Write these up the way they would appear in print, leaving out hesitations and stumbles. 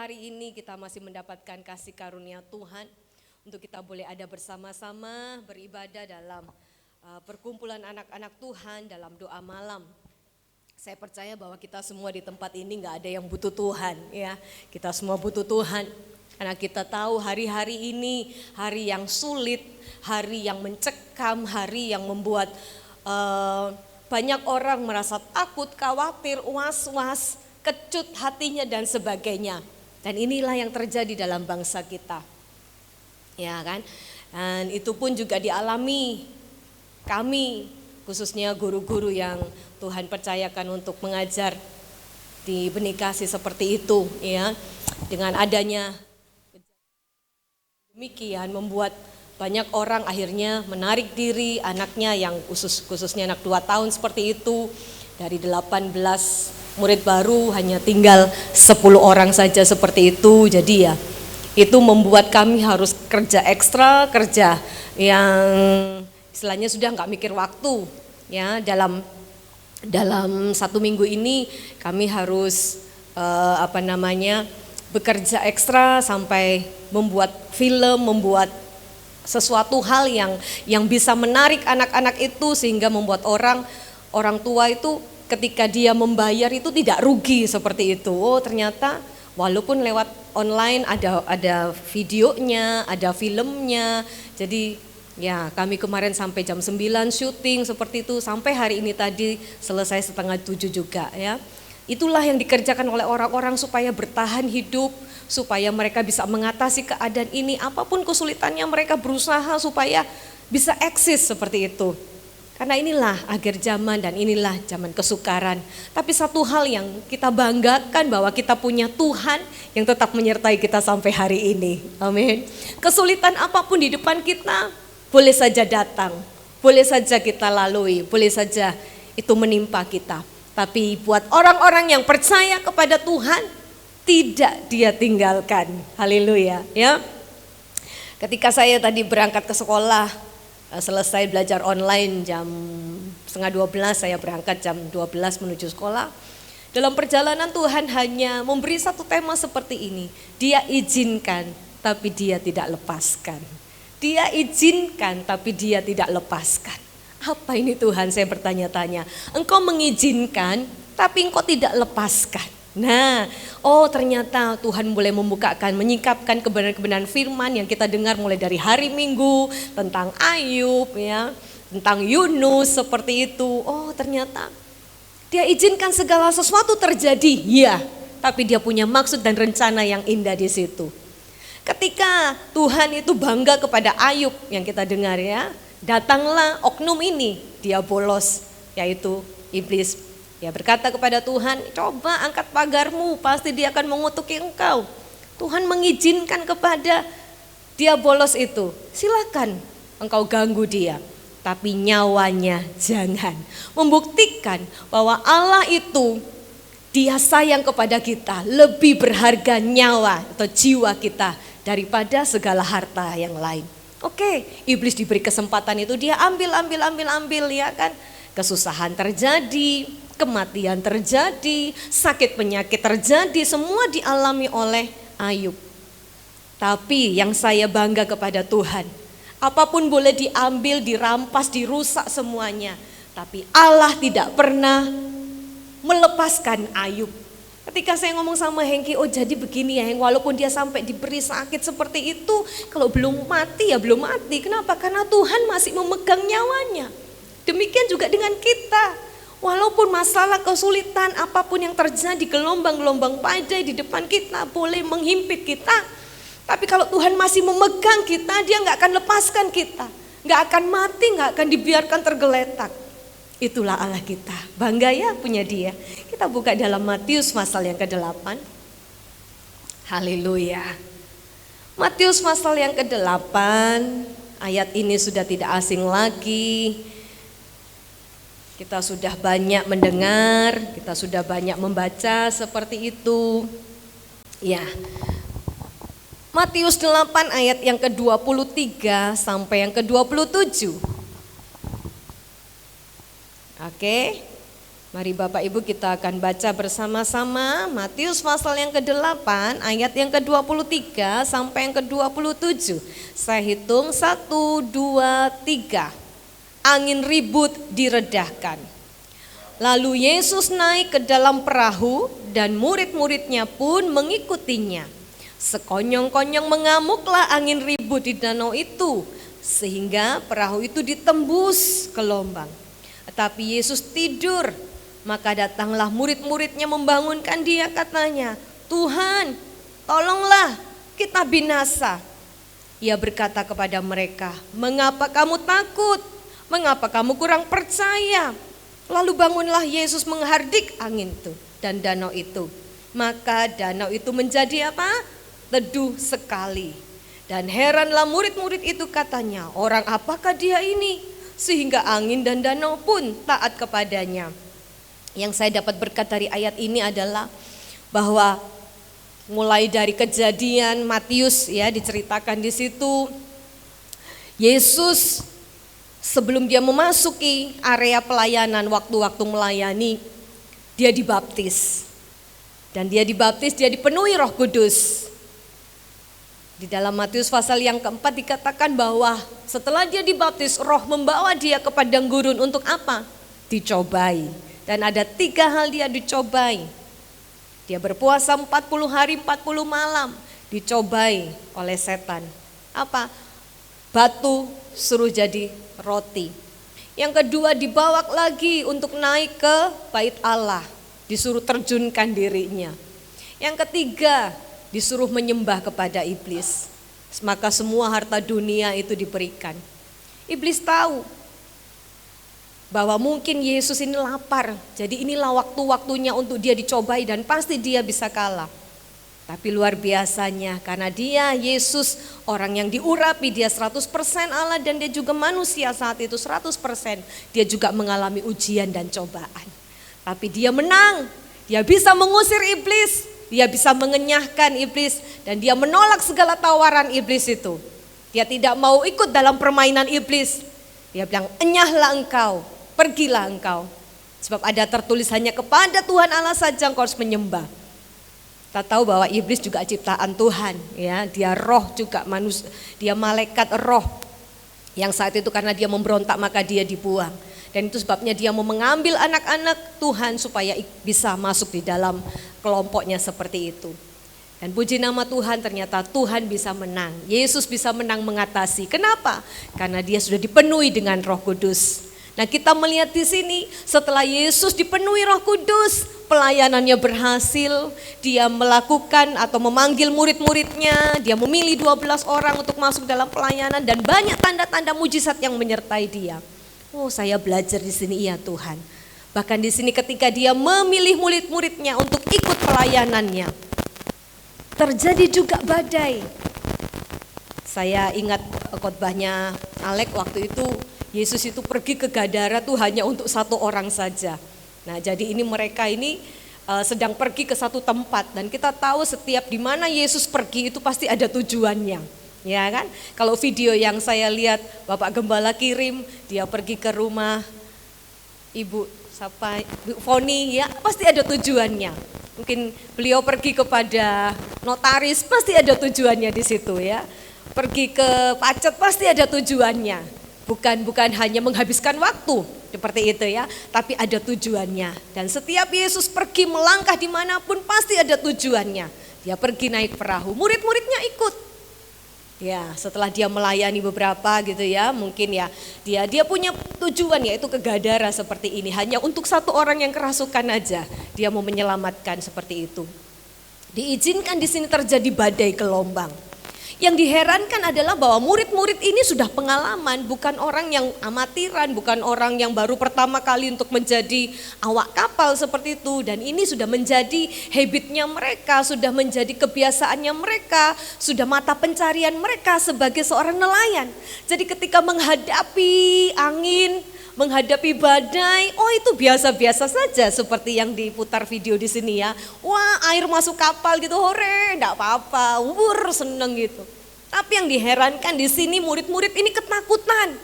hari ini kita masih mendapatkan kasih karunia Tuhan untuk kita boleh ada bersama-sama beribadah dalam perkumpulan anak-anak Tuhan dalam doa malam. Saya percaya bahwa kita semua di tempat ini gak ada yang butuh Tuhan ya. Kita semua butuh Tuhan karena kita tahu hari-hari ini hari yang sulit, hari yang mencekam, hari yang membuat banyak orang merasa takut, khawatir, was-was, kecut hatinya dan sebagainya. Dan inilah yang terjadi dalam bangsa kita. Ya kan? Dan itu pun juga dialami kami, khususnya guru-guru yang Tuhan percayakan untuk mengajar di benih kasih seperti itu, ya. Dengan adanya demikian membuat banyak orang akhirnya menarik diri anaknya yang khususnya anak 2 tahun seperti itu. Dari 18 murid baru hanya tinggal 10 orang saja seperti itu. Jadi ya itu membuat kami harus kerja ekstra, kerja yang istilahnya sudah nggak mikir waktu ya. Dalam 1 minggu ini kami harus bekerja ekstra sampai membuat film, membuat sesuatu hal yang bisa menarik anak-anak itu sehingga membuat orang tua itu ketika dia membayar itu tidak rugi seperti itu. Oh ternyata walaupun lewat online ada videonya, ada filmnya. Jadi ya kami kemarin sampai jam 9 syuting seperti itu. Sampai hari ini tadi selesai 6:30 juga ya. Itulah yang dikerjakan oleh orang-orang supaya bertahan hidup, supaya mereka bisa mengatasi keadaan ini. Apapun kesulitannya mereka berusaha supaya bisa eksis seperti itu. Karena inilah akhir zaman dan inilah zaman kesukaran. Tapi satu hal yang kita banggakan bahwa kita punya Tuhan yang tetap menyertai kita sampai hari ini. Amin. Kesulitan apapun di depan kita boleh saja datang, boleh saja kita lalui, boleh saja itu menimpa kita. Tapi buat orang-orang yang percaya kepada Tuhan, tidak dia tinggalkan. Haleluya ya. Ketika saya tadi berangkat ke sekolah, selesai belajar online jam 11:30, saya berangkat jam 12 menuju sekolah. Dalam perjalanan Tuhan hanya memberi satu tema seperti ini. Dia izinkan tapi dia tidak lepaskan. Dia izinkan tapi dia tidak lepaskan. Apa ini Tuhan, saya bertanya-tanya. Engkau mengizinkan tapi engkau tidak lepaskan. Nah, ternyata Tuhan boleh membukakan, menyingkapkan kebenaran-kebenaran firman yang kita dengar mulai dari hari Minggu tentang Ayub ya, tentang Yunus seperti itu. Oh, ternyata dia izinkan segala sesuatu terjadi, ya, tapi dia punya maksud dan rencana yang indah di situ. Ketika Tuhan itu bangga kepada Ayub yang kita dengar ya, datanglah oknum ini, dia bolos, yaitu iblis. Ya berkata kepada Tuhan, coba angkat pagarmu, pasti dia akan mengutuki engkau. Tuhan mengizinkan kepada dia bolos itu, silakan engkau ganggu dia. Tapi nyawanya jangan. Membuktikan bahwa Allah itu dia sayang kepada kita, lebih berharga nyawa atau jiwa kita daripada segala harta yang lain. Oke, iblis diberi kesempatan itu, dia ambil ya kan. Kesusahan terjadi, kematian terjadi, sakit penyakit terjadi, semua dialami oleh Ayub. Tapi yang saya bangga kepada Tuhan, apapun boleh diambil, dirampas, dirusak semuanya, tapi Allah tidak pernah melepaskan Ayub. Ketika saya ngomong sama Hengki, jadi begini ya Heng, walaupun dia sampai diberi sakit seperti itu, kalau belum mati ya belum mati. Kenapa? Karena Tuhan masih memegang nyawanya. Demikian juga dengan kita. Walaupun masalah kesulitan apapun yang terjadi, gelombang-gelombang badai di depan kita boleh menghimpit kita. Tapi kalau Tuhan masih memegang kita, dia gak akan lepaskan kita. Gak akan mati, gak akan dibiarkan tergeletak. Itulah Allah kita. Bangga ya punya dia. Kita buka dalam Matius pasal yang ke-8. Haleluya. Matius pasal yang ke-8. Ayat ini sudah tidak asing lagi. Kita sudah banyak mendengar, kita sudah banyak membaca seperti itu. Ya. Matius 8 ayat yang ke-23 sampai yang ke-27. Oke. Mari Bapak Ibu kita akan baca bersama-sama Matius pasal yang ke-8 ayat yang ke-23 sampai yang ke-27. Saya hitung 1, 2, 3. Angin ribut diredahkan. Lalu Yesus naik ke dalam perahu dan murid-muridnya pun mengikutinya. Sekonyong-konyong mengamuklah angin ribut di danau itu, sehingga perahu itu ditembus gelombang. Tetapi Yesus tidur. Maka datanglah murid-muridnya membangunkan dia, katanya, "Tuhan, tolonglah, kita binasa." Ia berkata kepada mereka, "Mengapa kamu takut? Mengapa kamu kurang percaya?" Lalu bangunlah Yesus menghardik angin itu dan danau itu. Maka danau itu menjadi apa? Teduh sekali. Dan heranlah murid-murid itu, katanya, "Orang apakah dia ini? Sehingga angin dan danau pun taat kepadanya." Yang saya dapat berkat dari ayat ini adalah bahwa mulai dari kejadian Matius ya diceritakan di situ, Yesus sebelum dia memasuki area pelayanan, waktu-waktu melayani, dia dibaptis. Dan dia dibaptis, dia dipenuhi Roh Kudus. Di dalam Matius pasal yang keempat dikatakan bahwa setelah dia dibaptis, Roh membawa dia ke padang gurun untuk apa? Dicobai. Dan ada 3 hal dia dicobai. Dia berpuasa 40 hari 40 malam, dicobai oleh setan. Apa? Batu suruh jadi roti. Yang kedua, dibawa lagi untuk naik ke bait Allah, disuruh terjunkan dirinya. Yang ketiga, disuruh menyembah kepada iblis. Maka semua harta dunia itu diberikan. Iblis tahu bahwa mungkin Yesus ini lapar, jadi inilah waktu-waktunya untuk dia dicobai dan pasti dia bisa kalah. Tapi luar biasanya karena dia Yesus orang yang diurapi, dia 100% Allah dan dia juga manusia saat itu 100%. Dia juga mengalami ujian dan cobaan. Tapi dia menang, dia bisa mengusir iblis, dia bisa mengenyahkan iblis dan dia menolak segala tawaran iblis itu. Dia tidak mau ikut dalam permainan iblis. Dia bilang, "Enyahlah engkau. Pergilah engkau, sebab ada tertulis hanya kepada Tuhan Allah saja engkau harus menyembah." Kita tahu bahwa iblis juga ciptaan Tuhan, ya, dia roh juga manusia, dia malaikat roh. Yang saat itu karena dia memberontak maka dia dibuang. Dan itu sebabnya dia mau mengambil anak-anak Tuhan supaya bisa masuk di dalam kelompoknya seperti itu. Dan puji nama Tuhan, ternyata Tuhan bisa menang. Yesus bisa menang mengatasi. Kenapa? Karena dia sudah dipenuhi dengan Roh Kudus. Nah, kita melihat di sini setelah Yesus dipenuhi Roh Kudus, pelayanannya berhasil, dia melakukan atau memanggil murid-muridnya, dia memilih 12 orang untuk masuk dalam pelayanan dan banyak tanda-tanda mujizat yang menyertai dia. Oh, saya belajar di sini ya Tuhan. Bahkan di sini ketika dia memilih murid-muridnya untuk ikut pelayanannya, terjadi juga badai. Saya ingat khotbahnya Alek waktu itu, Yesus itu pergi ke Gadara tuh hanya untuk 1 orang saja. Nah, jadi ini mereka ini sedang pergi ke satu tempat dan kita tahu setiap di mana Yesus pergi itu pasti ada tujuannya. Ya kan? Kalau video yang saya lihat Bapak Gembala kirim, dia pergi ke rumah Ibu Foni, ya pasti ada tujuannya. Mungkin beliau pergi kepada notaris, pasti ada tujuannya di situ ya. Pergi ke pacet pasti ada tujuannya. Bukan hanya menghabiskan waktu seperti itu ya, tapi ada tujuannya. Dan setiap Yesus pergi melangkah dimanapun pasti ada tujuannya. Dia pergi naik perahu, murid-muridnya ikut. Ya, setelah dia melayani beberapa gitu ya, mungkin ya dia punya tujuan yaitu ke Gadara seperti ini. Hanya untuk 1 orang yang kerasukan aja, dia mau menyelamatkan seperti itu. Diizinkan di sini terjadi badai gelombang. Yang diherankan adalah bahwa murid-murid ini sudah pengalaman, bukan orang yang amatiran, bukan orang yang baru pertama kali untuk menjadi awak kapal seperti itu. Dan ini sudah menjadi habitnya mereka, sudah menjadi kebiasaannya mereka, sudah mata pencarian mereka sebagai seorang nelayan. Jadi ketika menghadapi angin, menghadapi badai, oh itu biasa-biasa saja seperti yang diputar video di sini ya. Wah, air masuk kapal gitu, hore, enggak apa-apa, seneng gitu. Tapi yang diherankan di sini murid-murid ini ketakutan.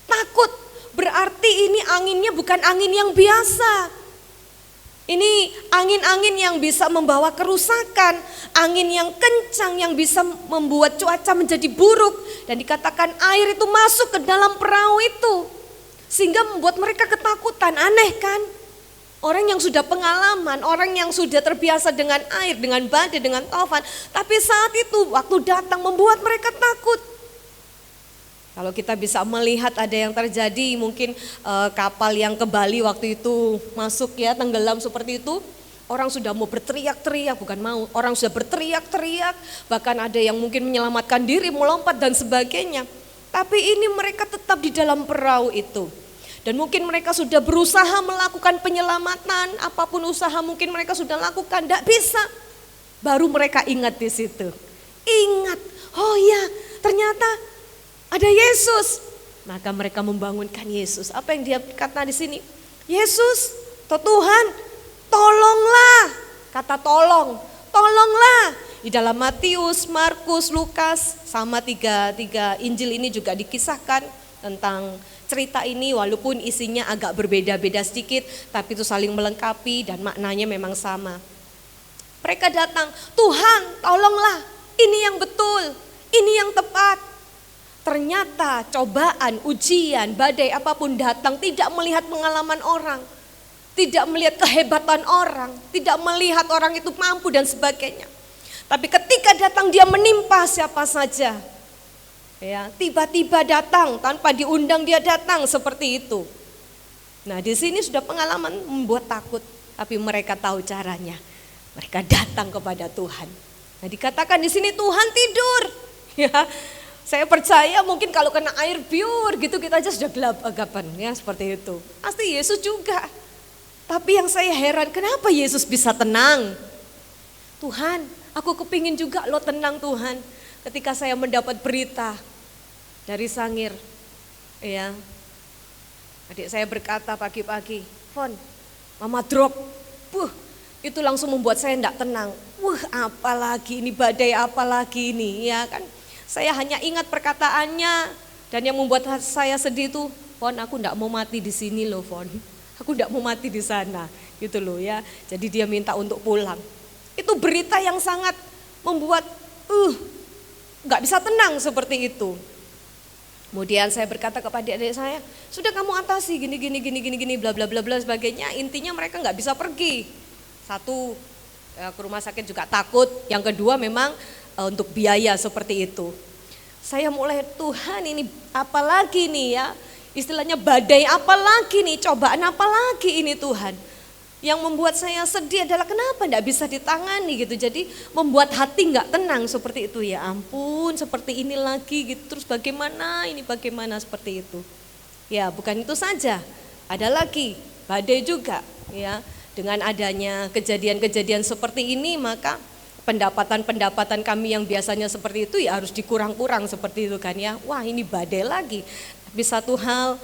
Takut, berarti ini anginnya bukan angin yang biasa. Ini angin-angin yang bisa membawa kerusakan, angin yang kencang yang bisa membuat cuaca menjadi buruk. Dan dikatakan air itu masuk ke dalam perahu itu, sehingga membuat mereka ketakutan. Aneh kan? Orang yang sudah pengalaman, orang yang sudah terbiasa dengan air, dengan badai, dengan taufan. Tapi saat itu waktu datang membuat mereka takut. Kalau kita bisa melihat ada yang terjadi, mungkin kapal yang ke Bali waktu itu masuk ya, tenggelam seperti itu. Orang sudah mau berteriak-teriak, bukan mau, orang sudah berteriak-teriak. Bahkan ada yang mungkin menyelamatkan diri, melompat dan sebagainya. Tapi ini mereka tetap di dalam perahu itu. Dan mungkin mereka sudah berusaha melakukan penyelamatan, apapun usaha mungkin mereka sudah lakukan, tidak bisa. Baru mereka ingat di situ. Ingat, oh ya ternyata ada Yesus. Maka mereka membangunkan Yesus. Apa yang dia kata di sini? Yesus, Tuhan, tolonglah. Kata tolong, tolonglah. Di dalam Matius, Markus, Lukas, sama tiga Injil ini juga dikisahkan tentang cerita ini, walaupun isinya agak berbeda-beda sedikit, tapi itu saling melengkapi dan maknanya memang sama. Mereka datang, Tuhan tolonglah, ini yang betul, ini yang tepat. Ternyata cobaan, ujian, badai apapun datang tidak melihat pengalaman orang, tidak melihat kehebatan orang, tidak melihat orang itu mampu dan sebagainya. Tapi ketika datang dia menimpa siapa saja. Ya, tiba-tiba datang tanpa diundang dia datang seperti itu. Nah, di sini sudah pengalaman membuat takut, tapi mereka tahu caranya. Mereka datang kepada Tuhan. Nah, dikatakan di sini Tuhan tidur. Ya. Saya percaya mungkin kalau kena air biur gitu kita aja sudah gelap-agapan ya seperti itu. Pasti Yesus juga. Tapi yang saya heran kenapa Yesus bisa tenang? Tuhan, aku kepingin juga lo tenang Tuhan. Ketika saya mendapat berita dari Sangir, ya, adik saya berkata pagi-pagi, Fon, mama drop, itu langsung membuat saya tidak tenang. Apalagi ini badai apalagi ini, ya kan? Saya hanya ingat perkataannya dan yang membuat saya sedih itu, Fon, aku tidak mau mati di sini loh, Fon. Aku tidak mau mati di sana, gitu loh ya. Jadi dia minta untuk pulang. Itu berita yang sangat membuat nggak bisa tenang seperti itu. Kemudian saya berkata kepada adik saya, sudah kamu atasi gini bla bla bla bla sebagainya. Intinya mereka nggak bisa pergi. Satu, ke rumah sakit juga takut. Yang kedua memang untuk biaya seperti itu. Saya mulai Tuhan ini apalagi nih ya, istilahnya badai apalagi nih, cobaan apalagi ini Tuhan. Yang membuat saya sedih adalah kenapa enggak bisa ditangani gitu. Jadi membuat hati enggak tenang seperti itu, ya ampun seperti ini lagi gitu. Terus bagaimana seperti itu. Ya bukan itu saja, ada lagi badai juga ya. Dengan adanya kejadian-kejadian seperti ini maka pendapatan kami yang biasanya seperti itu ya harus dikurang-kurang seperti itu kan ya. Wah ini badai lagi. Tapi satu hal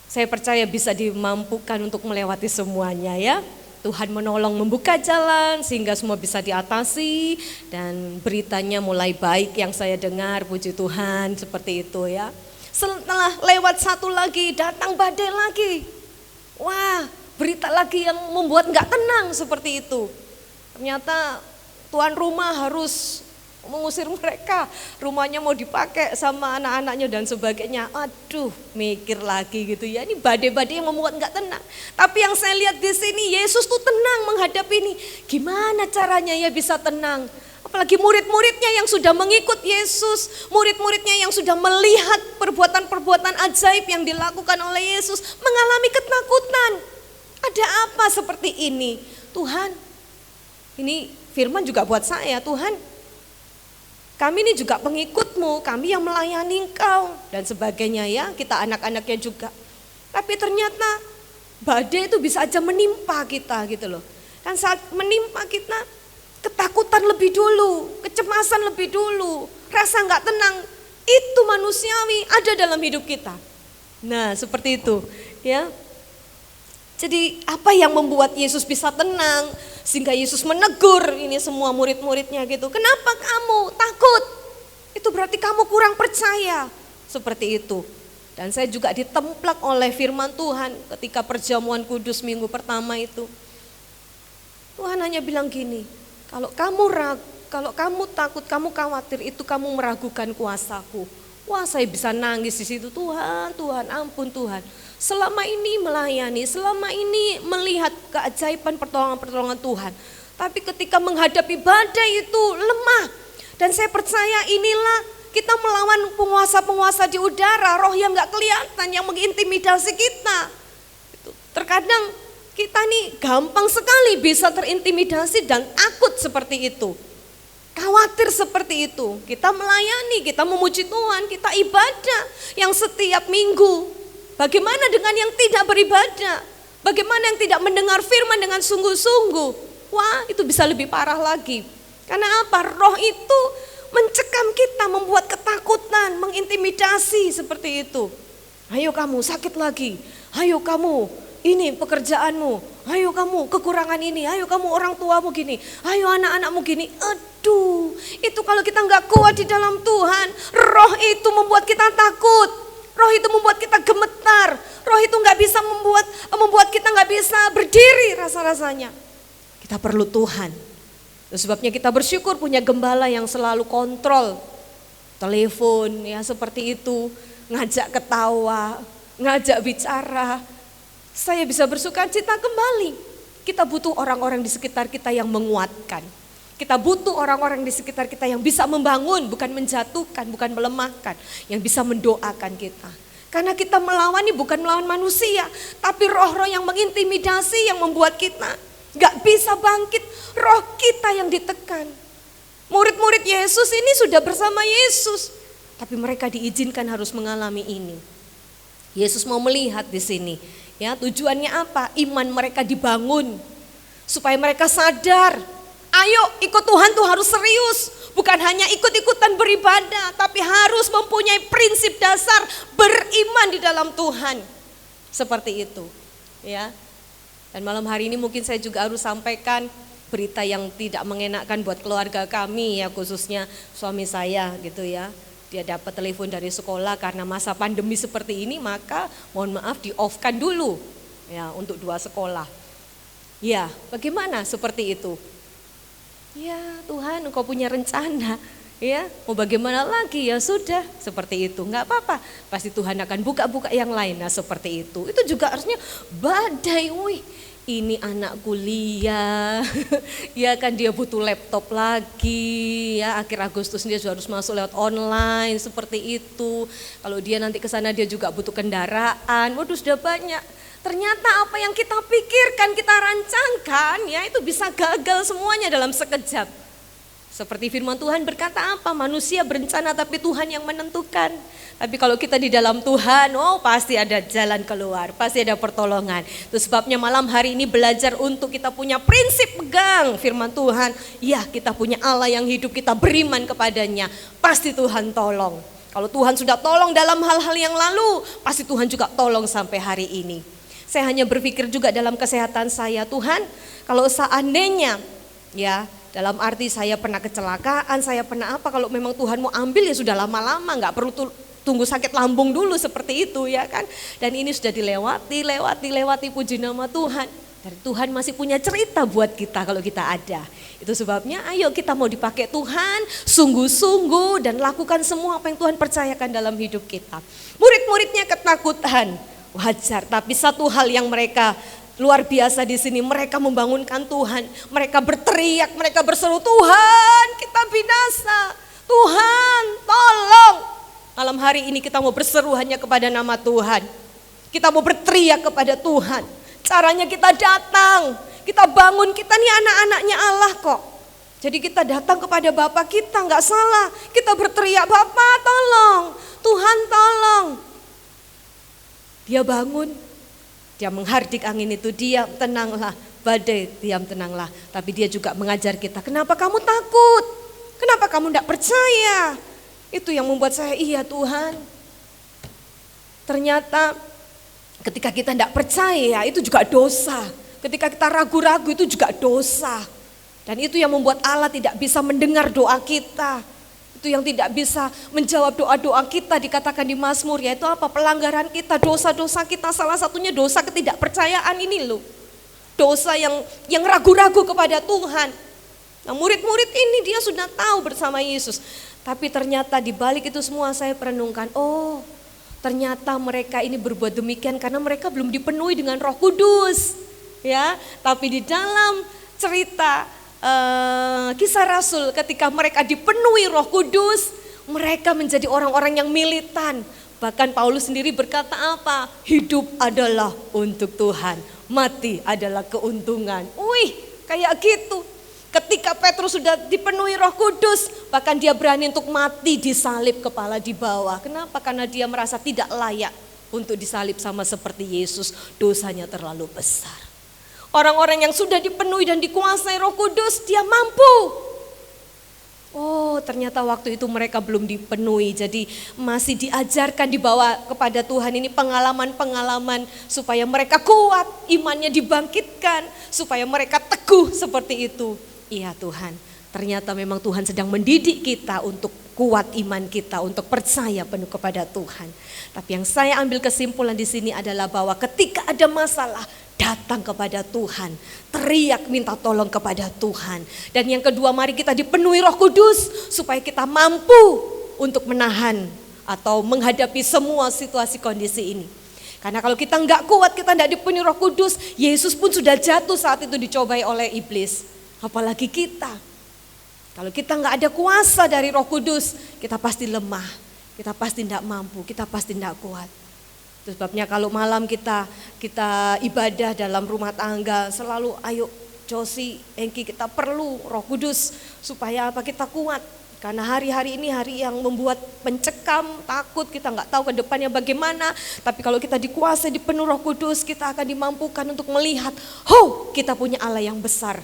saya percaya bisa dimampukan untuk melewati semuanya ya. Tuhan menolong membuka jalan sehingga semua bisa diatasi dan beritanya mulai baik yang saya dengar, puji Tuhan seperti itu ya. Setelah lewat satu lagi datang badai lagi. Wah berita lagi yang membuat gak tenang seperti itu. Ternyata tuan rumah harus mengusir mereka, rumahnya mau dipakai sama anak-anaknya dan sebagainya. Aduh, mikir lagi gitu ya. Ini badai-badai yang membuat enggak tenang. Tapi yang saya lihat di sini Yesus tuh tenang menghadapi ini. Gimana caranya ya bisa tenang? Apalagi murid-muridnya yang sudah mengikut Yesus, murid-muridnya yang sudah melihat perbuatan-perbuatan ajaib yang dilakukan oleh Yesus, mengalami ketakutan. Ada apa seperti ini? Tuhan, ini firman juga buat saya, Tuhan kami ini juga pengikutmu, kami yang melayani engkau dan sebagainya ya, kita anak-anaknya juga. Tapi ternyata badai itu bisa aja menimpa kita gitu loh. Kan saat menimpa kita ketakutan lebih dulu, kecemasan lebih dulu, rasa gak tenang, itu manusiawi ada dalam hidup kita. Nah seperti itu ya. Jadi apa yang membuat Yesus bisa tenang sehingga Yesus menegur ini semua murid-muridnya gitu. Kenapa kamu takut? Itu berarti kamu kurang percaya. Seperti itu. Dan saya juga ditemplak oleh firman Tuhan ketika perjamuan kudus minggu pertama itu. Tuhan hanya bilang gini, kalau kamu takut, kamu khawatir, itu kamu meragukan kuasaku. Wah, saya bisa nangis di situ. Tuhan, Tuhan, ampun Tuhan. Selama ini melayani, selama ini melihat keajaiban pertolongan-pertolongan Tuhan. Tapi ketika menghadapi badai itu lemah. Dan saya percaya inilah kita melawan penguasa-penguasa di udara, roh yang gak kelihatan, yang mengintimidasi kita. Terkadang kita nih gampang sekali bisa terintimidasi dan takut seperti itu. Khawatir seperti itu. Kita melayani, kita memuji Tuhan, kita ibadah yang setiap minggu. Bagaimana dengan yang tidak beribadah? Bagaimana yang tidak mendengar firman dengan sungguh-sungguh? Wah, itu bisa lebih parah lagi. Karena apa? Roh itu mencekam kita, membuat ketakutan, mengintimidasi seperti itu. Ayo kamu sakit lagi, ayo kamu ini pekerjaanmu, ayo kamu kekurangan ini, ayo kamu orang tuamu gini, ayo anak-anakmu gini. Aduh, itu kalau kita nggak kuat di dalam Tuhan, roh itu membuat kita takut, roh itu membuat kita gemetar, roh itu nggak bisa membuat kita nggak bisa berdiri rasa-rasanya. Kita perlu Tuhan. Itu sebabnya kita bersyukur punya gembala yang selalu kontrol telepon ya seperti itu, ngajak ketawa, ngajak bicara. Saya bisa bersukacita kembali. Kita butuh orang-orang di sekitar kita yang menguatkan. Kita butuh orang-orang di sekitar kita yang bisa membangun, bukan menjatuhkan, bukan melemahkan. Yang bisa mendoakan kita. Karena kita melawan ini bukan melawan manusia, tapi roh-roh yang mengintimidasi, yang membuat kita gak bisa bangkit. Roh kita yang ditekan. Murid-murid Yesus ini sudah bersama Yesus, tapi mereka diizinkan harus mengalami ini. Yesus mau melihat di sini. Ya, tujuannya apa? Iman mereka dibangun supaya mereka sadar, ayo ikut Tuhan tuh harus serius, bukan hanya ikut-ikutan beribadah, tapi harus mempunyai prinsip dasar beriman di dalam Tuhan. Seperti itu, ya. Dan malam hari ini mungkin saya juga harus sampaikan berita yang tidak mengenakan buat keluarga kami ya, khususnya suami saya gitu ya. Dia dapat telepon dari sekolah karena masa pandemi seperti ini, maka mohon maaf di-off-kan dulu ya untuk 2 sekolah. Ya, bagaimana seperti itu? Ya Tuhan, Engkau punya rencana. Ya, mau bagaimana lagi ya sudah seperti itu, nggak apa-apa. Pasti Tuhan akan buka-buka yang lain. Nah seperti itu. Itu juga harusnya badai, wih. Ini anak kuliah, ya kan dia butuh laptop lagi, ya akhir Agustus dia juga harus masuk lewat online seperti itu. Kalau dia nanti ke sana dia juga butuh kendaraan, waduh sudah banyak. Ternyata apa yang kita pikirkan, kita rancangkan, ya itu bisa gagal semuanya dalam sekejap. Seperti firman Tuhan berkata apa? Manusia berencana tapi Tuhan yang menentukan. Tapi kalau kita di dalam Tuhan, oh pasti ada jalan keluar, pasti ada pertolongan. Itu sebabnya malam hari ini belajar untuk kita punya prinsip pegang firman Tuhan. Ya, kita punya Allah yang hidup, kita beriman kepadanya, pasti Tuhan tolong. Kalau Tuhan sudah tolong dalam hal-hal yang lalu, pasti Tuhan juga tolong sampai hari ini. Saya hanya berpikir juga dalam kesehatan saya, Tuhan kalau seandainya ya, dalam arti saya pernah kecelakaan, saya pernah apa, kalau memang Tuhan mau ambil ya sudah lama-lama, gak perlu tunggu sakit lambung dulu seperti itu ya kan. Dan ini sudah dilewati puji nama Tuhan. Dan Tuhan masih punya cerita buat kita kalau kita ada. Itu sebabnya ayo kita mau dipakai Tuhan sungguh-sungguh dan lakukan semua apa yang Tuhan percayakan dalam hidup kita. Murid-muridnya ketakutan, wajar, tapi satu hal yang mereka luar biasa di sini, mereka membangunkan Tuhan. Mereka berteriak, mereka berseru, Tuhan kita binasa, Tuhan tolong. Malam hari ini kita mau berseru hanya kepada nama Tuhan. Kita mau berteriak kepada Tuhan. Caranya kita datang, kita bangun, kita nih anak-anaknya Allah kok. Jadi kita datang kepada Bapa kita, gak salah. Kita berteriak, Bapa tolong, Tuhan tolong. Dia bangun, dia menghardik angin itu, diam tenanglah, badai diam tenanglah. Tapi dia juga mengajar kita, kenapa kamu takut? Kenapa kamu tidak percaya? Itu yang membuat saya, iya Tuhan. Ternyata ketika kita tidak percaya itu juga dosa. Ketika kita ragu-ragu itu juga dosa. Dan itu yang membuat Allah tidak bisa mendengar doa kita. Itu yang tidak bisa menjawab doa-doa kita, dikatakan di Mazmur, yaitu apa? Pelanggaran kita, dosa-dosa kita, salah satunya dosa ketidakpercayaan ini loh. dosa yang ragu-ragu kepada Tuhan. Nah, murid-murid ini dia sudah tahu bersama Yesus. Tapi ternyata di balik itu semua saya perenungkan, oh ternyata mereka ini berbuat demikian karena mereka belum dipenuhi dengan Roh Kudus. Ya, tapi di dalam cerita Kisah Rasul ketika mereka dipenuhi Roh Kudus, mereka menjadi orang-orang yang militan. Bahkan Paulus sendiri berkata apa? Hidup adalah untuk Tuhan, mati adalah keuntungan. Wih, kayak gitu. Ketika Petrus sudah dipenuhi Roh Kudus, bahkan dia berani untuk mati disalib kepala di bawah. Kenapa? Karena dia merasa tidak layak untuk disalib sama seperti Yesus. Dosanya terlalu besar. Orang-orang yang sudah dipenuhi dan dikuasai Roh Kudus, dia mampu. Oh, ternyata waktu itu mereka belum dipenuhi. Jadi masih diajarkan, dibawa kepada Tuhan ini pengalaman-pengalaman supaya mereka kuat, imannya dibangkitkan, supaya mereka teguh seperti itu. Iya Tuhan, ternyata memang Tuhan sedang mendidik kita untuk kuat iman kita, untuk percaya penuh kepada Tuhan. Tapi yang saya ambil kesimpulan di sini adalah bahwa ketika ada masalah, datang kepada Tuhan, teriak minta tolong kepada Tuhan. Dan yang kedua, mari kita dipenuhi Roh Kudus supaya kita mampu untuk menahan atau menghadapi semua situasi kondisi ini. Karena kalau kita enggak kuat, kita enggak dipenuhi Roh Kudus, Yesus pun sudah jatuh saat itu dicobai oleh iblis. Apalagi kita, kalau kita nggak ada kuasa dari Roh Kudus, kita pasti lemah, kita pasti tidak mampu, kita pasti tidak kuat. Itu sebabnya kalau malam kita ibadah dalam rumah tangga, selalu ayo Josi, Engki, kita perlu Roh Kudus supaya apa? Kita kuat. Karena hari-hari ini hari yang membuat mencekam, takut, kita nggak tahu ke depannya bagaimana. Tapi kalau kita dikuasai, dipenuhi Roh Kudus, kita akan dimampukan untuk melihat, kita punya Allah yang besar.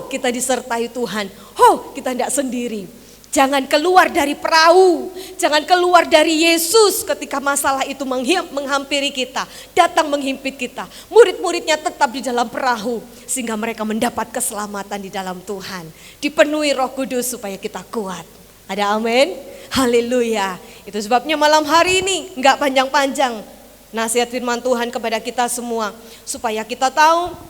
Kita disertai Tuhan. Kita tidak sendiri. Jangan keluar dari perahu, jangan keluar dari Yesus ketika masalah itu menghampiri kita, datang menghimpit kita. Murid-muridnya tetap di dalam perahu sehingga mereka mendapat keselamatan di dalam Tuhan. Dipenuhi Roh Kudus supaya kita kuat. Ada amin? Haleluya. Itu sebabnya malam hari ini enggak panjang-panjang nasihat firman Tuhan kepada kita semua supaya kita tahu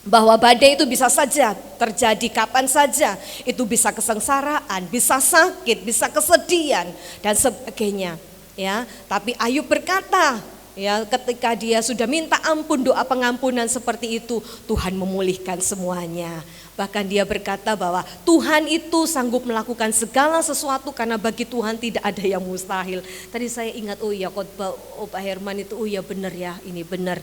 bahwa badai itu bisa saja terjadi kapan saja. Itu bisa kesengsaraan, bisa sakit, bisa kesedihan dan sebagainya. Ya, tapi Ayub berkata, ya, ketika dia sudah minta ampun, doa pengampunan seperti itu, Tuhan memulihkan semuanya. Bahkan dia berkata bahwa Tuhan itu sanggup melakukan segala sesuatu karena bagi Tuhan tidak ada yang mustahil. Tadi saya ingat, khotbah Pak Herman itu, benar ya, ini benar.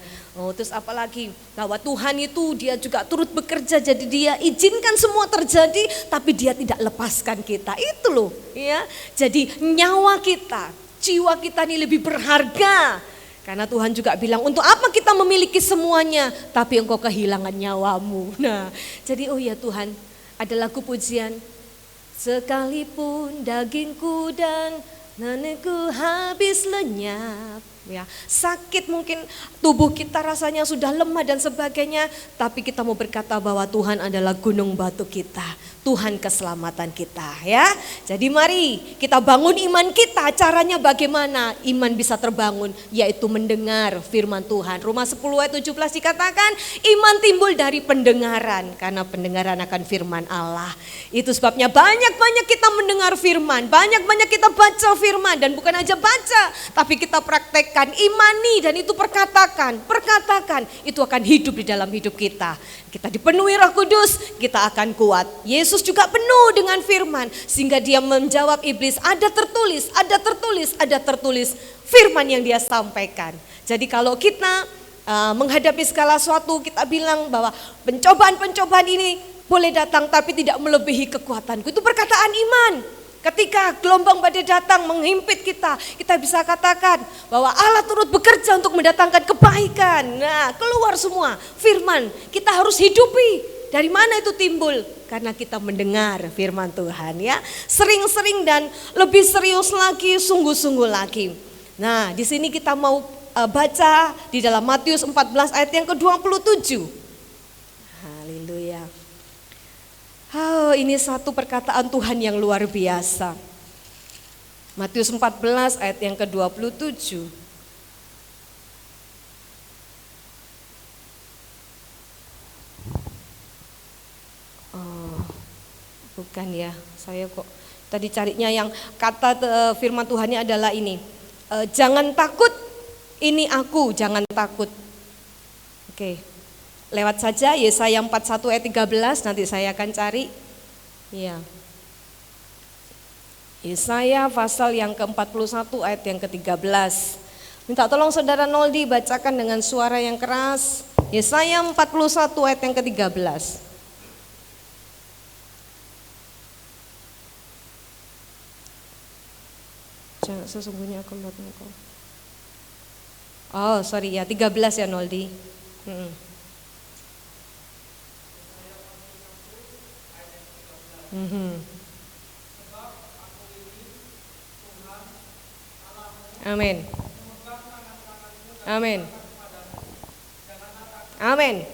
Terus apalagi bahwa Tuhan itu dia juga turut bekerja, jadi dia izinkan semua terjadi, tapi dia tidak lepaskan kita. Itu loh, ya. Jadi nyawa kita, jiwa kita ini lebih berharga. Karena Tuhan juga bilang, untuk apa kita memiliki semuanya, tapi engkau kehilangan nyawamu. Nah, jadi Tuhan, ada lagu pujian. Sekalipun dagingku dan nenekku habis lenyap. Ya, sakit mungkin tubuh kita rasanya sudah lemah dan sebagainya, tapi kita mau berkata bahwa Tuhan adalah gunung batu kita, Tuhan keselamatan kita, ya. Jadi mari kita bangun iman kita. Caranya bagaimana iman bisa terbangun? Yaitu mendengar firman Tuhan. Roma 10 ayat 17 dikatakan iman timbul dari pendengaran, karena pendengaran akan firman Allah. Itu sebabnya banyak-banyak kita mendengar firman, banyak-banyak kita baca firman, dan bukan aja baca, tapi kita praktek, imani, dan itu perkatakan, itu akan hidup di dalam hidup kita. Kita dipenuhi Roh Kudus, kita akan kuat. Yesus juga penuh dengan firman, sehingga dia menjawab iblis, ada tertulis firman yang dia sampaikan. Jadi kalau kita menghadapi segala sesuatu, kita bilang bahwa pencobaan-pencobaan ini boleh datang tapi tidak melebihi kekuatanku. Itu perkataan iman. Ketika gelombang badai datang menghimpit kita, kita bisa katakan bahwa Allah turut bekerja untuk mendatangkan kebaikan. Nah, keluar semua firman, kita harus hidupi. Dari mana itu timbul? Karena kita mendengar firman Tuhan, ya. Sering-sering dan lebih serius lagi, sungguh-sungguh lagi. Nah, di sini kita mau baca di dalam Matius 14 ayat yang ke-27. Haleluya. Ini satu perkataan Tuhan yang luar biasa. Matius 14 ayat yang ke-27. Bukan ya, saya kok tadi carinya yang kata firman Tuhannya adalah ini. Jangan takut, ini aku, jangan takut. Oke, lewat saja Yesaya 41 ayat 13, nanti saya akan cari. Ya. Yesaya pasal yang ke-41 ayat yang ke-13. Minta tolong saudara Noldi bacakan dengan suara yang keras. Yesaya 41 ayat yang ke-13. Jangan sesungguhnya aku melihat engkau. Oh sorry ya, 13 ya Noldi. Amin. Amin. Amin.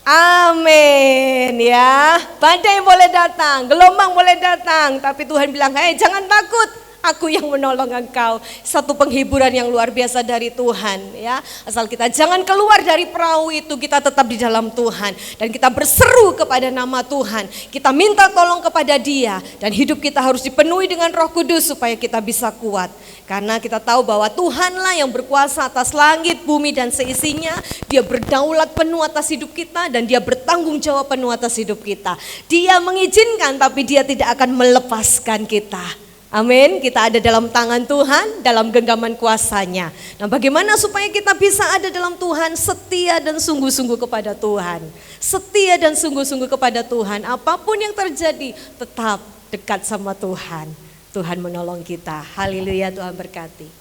Amin ya. Badai boleh datang, gelombang boleh datang, tapi Tuhan bilang, "Hei, jangan takut. Aku yang menolong engkau." Satu penghiburan yang luar biasa dari Tuhan ya. Asal kita jangan keluar dari perahu itu, kita tetap di dalam Tuhan dan kita berseru kepada nama Tuhan. Kita minta tolong kepada Dia dan hidup kita harus dipenuhi dengan Roh Kudus supaya kita bisa kuat. Karena kita tahu bahwa Tuhanlah yang berkuasa atas langit, bumi dan seisinya. Dia berdaulat penuh atas hidup kita dan Dia bertanggung jawab penuh atas hidup kita. Dia mengizinkan tapi Dia tidak akan melepaskan kita. Amin, kita ada dalam tangan Tuhan, dalam genggaman kuasa-Nya. Nah, bagaimana supaya kita bisa ada dalam Tuhan? Setia dan sungguh-sungguh kepada Tuhan. Setia dan sungguh-sungguh kepada Tuhan. Apapun yang terjadi, tetap dekat sama Tuhan. Tuhan menolong kita. Haleluya, Tuhan berkati.